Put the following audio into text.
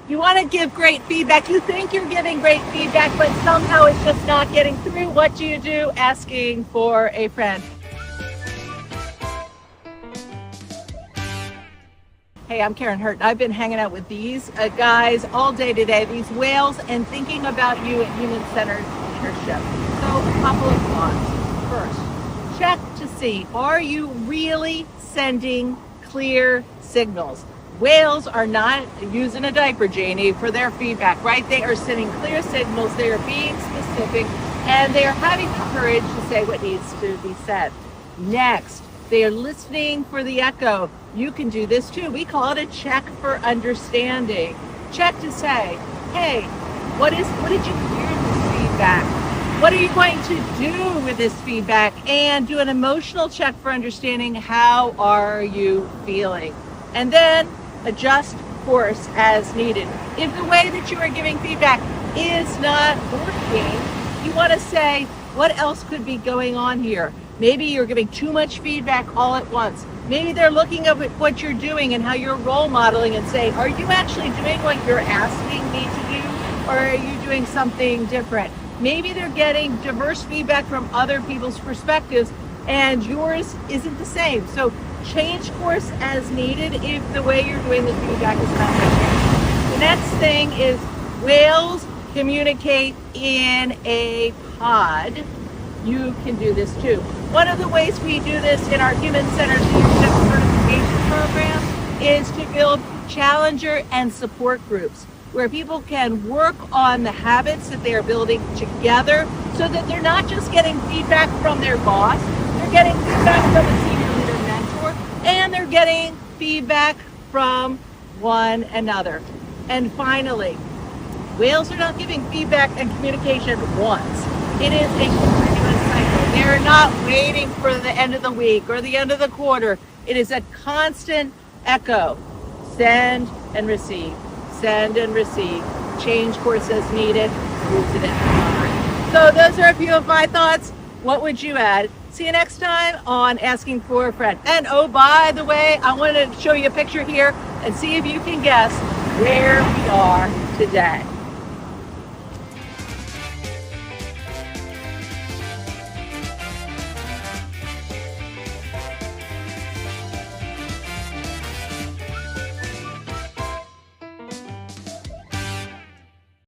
You want to give great feedback. You think you're giving great feedback, but somehow it's just not getting through. What do you do? Asking for a friend. Hey, I'm Karen Hurt. I've been hanging out with these guys all day today, these whales, and thinking about you at human-centered leadership. So a couple of thoughts. First, check to see, are you really sending clear signals? Whales are not using a diaper genie for their feedback, right? They are sending clear signals, they are being specific, and they are having the courage to say what needs to be said. Next, they are listening for the echo. You can do this too. We call it a check for understanding. Check to say, hey, what did you hear in this feedback? What are you going to do with this feedback? And do an emotional check for understanding, how are you feeling? And then adjust course as needed. If the way that you are giving feedback is not working, you want to say, what else could be going on here? Maybe you're giving too much feedback all at once. Maybe they're looking at what you're doing and how you're role modeling and saying, are you actually doing what you're asking me to do? Or are you doing something different? Maybe they're getting diverse feedback from other people's perspectives and yours isn't the same. So change course as needed if the way you're doing the feedback is not working. The next thing is whales communicate in a pod. You can do this too. One of the ways we do this in our human-centered leadership certification program is to build challenger and support groups where people can work on the habits that they are building together so that they're not just getting feedback from their boss, they're getting feedback from a senior leader mentor, and they're getting feedback from one another. And finally, whales are not giving feedback and communication once. It is a continuous cycle. They're not waiting for the end of the week or the end of the quarter. It is a constant echo. Send and receive. Send and receive. Change course as needed. Use it in. So those are a few of my thoughts. What would you add? See you next time on Asking for a Friend. And oh, by the way, I want to show you a picture here and see if you can guess where we are today.